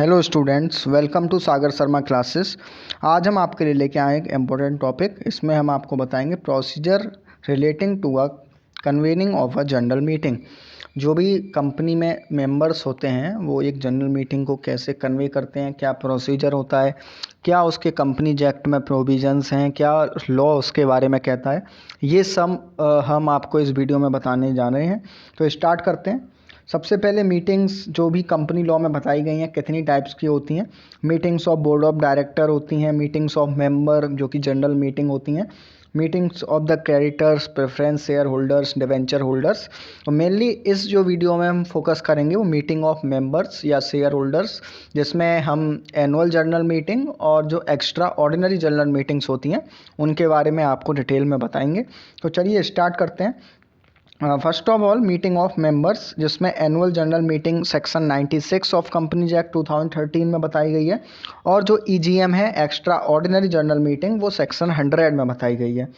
Hello students, welcome to Sagar Sharma classes. आज हम आपके लिए लेके आए एक इम्पोर्टेंट टॉपिक। इसमें हम आपको बताएंगे procedure relating to a convening of a general meeting. जो भी कंपनी में मेंबर्स होते हैं वो एक जनरल मीटिंग को कैसे कन्वे करते हैं, क्या प्रोसीजर होता है, क्या उसके कंपनीज एक्ट में प्रोविजंस हैं, क्या लॉ उसके बारे में कहता है, ये सब हम आपको इस वीडियो में बताने जा रहे हैं। तो स्टार्ट करते हैं। सबसे पहले मीटिंग्स जो भी कंपनी लॉ में बताई गई हैं कितनी टाइप्स की होती हैं। Meetings of board of director होती हैं, मीटिंग्स ऑफ मेंबर जो कि जनरल मीटिंग होती हैं, meetings of the creditors, preference share holders, debenture holders. तो मेनली इस जो वीडियो में हम फोकस करेंगे वो मीटिंग ऑफ मेंबर्स या शेयर होल्डर्स, जिसमें हम एनुअल जनरल मीटिंग और जो एक्स्ट्रा ऑर्डिनरी जनरल मीटिंग्स होती हैं उनके बारे में आपको डिटेल में बताएंगे। तो चलिए स्टार्ट करते हैं। First of all meeting of members, जिसमें annual general meeting section 96 of companies act 2013 में बताई गई है, और जो ईजीएम है एक्स्ट्रा ऑर्डिनरी जनरल मीटिंग वो सेक्शन 100 में बताई गई है।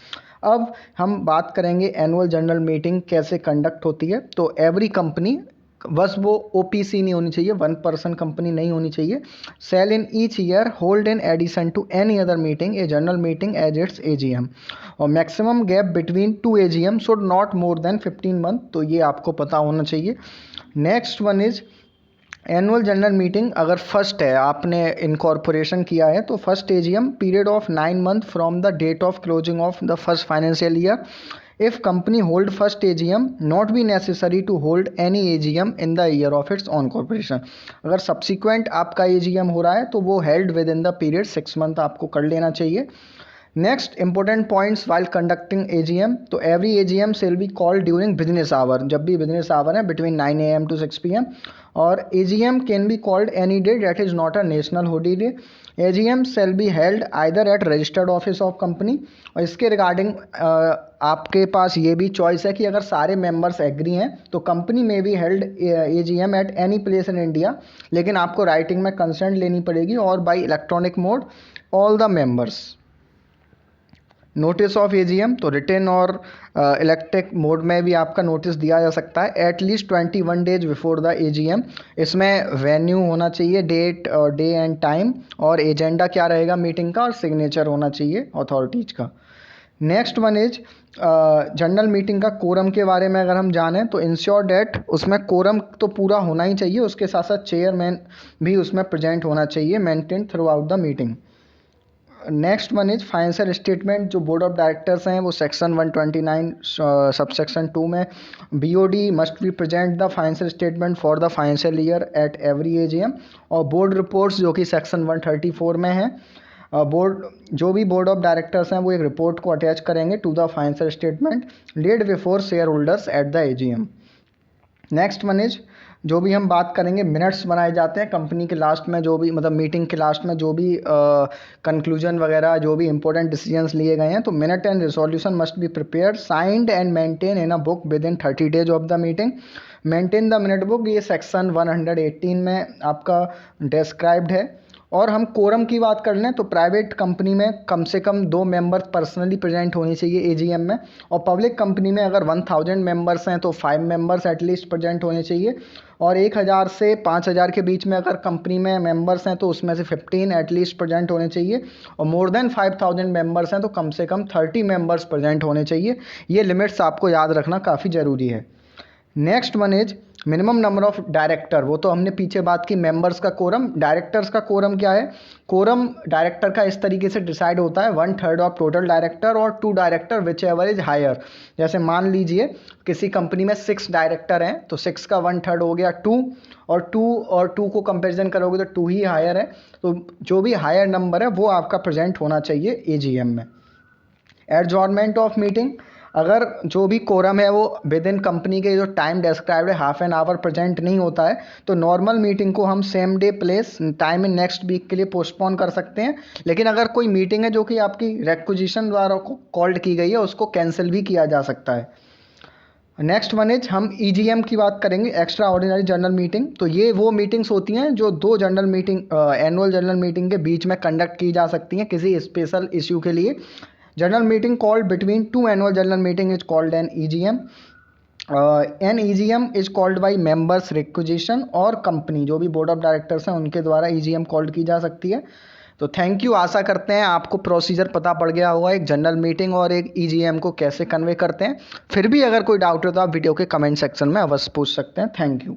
अब हम बात करेंगे एनुअल जनरल मीटिंग कैसे कंडक्ट होती है। तो एवरी कंपनी, बस वो ओपीसी नहीं होनी चाहिए, वन पर्सन कंपनी नहीं होनी चाहिए, shall in each year hold in addition to any other meeting a general meeting as its AGM, और maximum gap between two AGM should not more than 15 month. तो ये आपको पता होना चाहिए। Next one is annual general meeting अगर first है, आपने इनकॉर्पोरेशन किया है, तो first AGM period of 9 month from the date of closing of the first financial year. If company hold first AGM, not be necessary to hold any AGM in the year of its own corporation। अगर subsequent आपका AGM हो रहा है तो वो held within the period 6 month आपको कर लेना चाहिए। Next important points while conducting AGM, तो every AGM shall be called during business hour, जब भी बिजनेस आवर है बिटवीन 9 AM to 6 PM, और AGM can be called any day that is not a national holiday. AGM shall be held either at registered office of company, और इसके regarding आपके पास ये भी choice है कि अगर सारे मेंबर्स एग्री हैं तो कंपनी में भी held AGM at any place in India, लेकिन आपको राइटिंग में कंसेंट लेनी पड़ेगी, और by electronic mode all the members. Notice of AGM, तो रिटन और इलेक्ट्रिक मोड में भी आपका नोटिस दिया जा सकता है at least 21 days before the AGM. इसमें वेन्यू होना चाहिए, डेट और डे एंड टाइम, और एजेंडा क्या रहेगा मीटिंग का, और सिग्नेचर होना चाहिए अथॉरिटीज का। Next one is general meeting का कोरम के बारे में अगर हम जानें तो इंश्योर डेट उसमें कोरम तो पूरा होना ही चाहिए, उसके साथ साथ चेयरमैन भी उसमें प्रेजेंट होना चाहिए, maintain through out the meeting. Next one is financial statement, जो बोर्ड ऑफ डायरेक्टर्स हैं वो सेक्शन 129 सबसेक्शन 2 में BOD must be present the financial statement for the financial year at every AGM, और board reports जो कि section 134 में है, board जो भी बोर्ड ऑफ डायरेक्टर्स हैं वो एक रिपोर्ट को अटैच करेंगे to the financial statement laid before share holders at the AGM. Next one is जो भी हम बात करेंगे मिनट्स बनाए जाते हैं कंपनी के लास्ट में, जो भी मतलब मीटिंग के लास्ट में जो भी कंक्लूजन वगैरह जो भी इंपॉर्टेंट डिसीजंस लिए गए हैं, तो minute and resolution must be prepared signed and maintain in a book with in 30 days of the meeting. Maintain the minute book, ये सेक्शन 118 में आपका डिस्क्राइब्ड है। और हम कोरम की बात कर लें तो प्राइवेट कंपनी में कम से कम 2 मेंबर पर्सनली प्रेजेंट होनी चाहिए एजीएम में, और पब्लिक कंपनी में अगर 1000 मेंबर्स हैं तो 5 मेंबर्स एटलीस्ट प्रेजेंट होने चाहिए, और 1000 से 5000 के बीच में अगर कंपनी में मेंबर्स हैं तो उसमें से 15 एटलीस्ट प्रेजेंट होने चाहिए, और मोर देन 5000 मेंबर्स हैं तो कम से कम 30 मेंबर्स प्रेजेंट होने चाहिए। ये लिमिट्स आपको याद रखना काफ़ी ज़रूरी है। Next one is minimum number of director, वो तो हमने पीछे बात की मेंबर्स का कोरम। डायरेक्टर्स का कोरम क्या है? कोरम डायरेक्टर का इस तरीके से डिसाइड होता है 1/3 ऑफ टोटल डायरेक्टर और 2 director whichever is higher. जैसे मान लीजिए किसी कंपनी में 6 डायरेक्टर हैं तो 6 का 1/3 हो गया 2, और 2 को कंपेरिजन करोगे तो 2 ही हायर है, तो जो भी हायर नंबर है वो आपका प्रेजेंट होना चाहिए एजीएम में। एडजॉर्नमेंट ऑफ मीटिंग, अगर जो भी कोरम है वो विद इन कंपनी के जो टाइम डिस्क्राइब्ड है हाफ एन आवर प्रेजेंट नहीं होता है, तो नॉर्मल मीटिंग को हम same day place time in next week के लिए पोस्टपोन कर सकते हैं। लेकिन अगर कोई मीटिंग है जो कि आपकी रिक्विजिशन द्वारा कॉल्ड की गई है उसको कैंसिल भी किया जा सकता है। नेक्स्ट वन इज हम ईजीएम की बात करेंगे, एक्स्ट्रा ऑर्डिनरी जनरल मीटिंग। तो ये वो मीटिंग्स होती हैं जो 2 general meeting annual general meeting के बीच में कंडक्ट की जा सकती हैं किसी स्पेशल इश्यू के लिए। General meeting called between 2 annual general meeting is called an EGM। An EGM is called by members requisition और कंपनी, जो भी बोर्ड ऑफ डायरेक्टर्स हैं उनके द्वारा EGM कॉल्ड की जा सकती है। तो थैंक यू, आशा करते हैं आपको प्रोसीजर पता पड़ गया होगा एक जनरल मीटिंग और एक EGM को कैसे कन्वे करते हैं। फिर भी अगर कोई डाउट हो तो आप वीडियो के कमेंट सेक्शन में अवश्य पूछ सकते हैं। Thank you.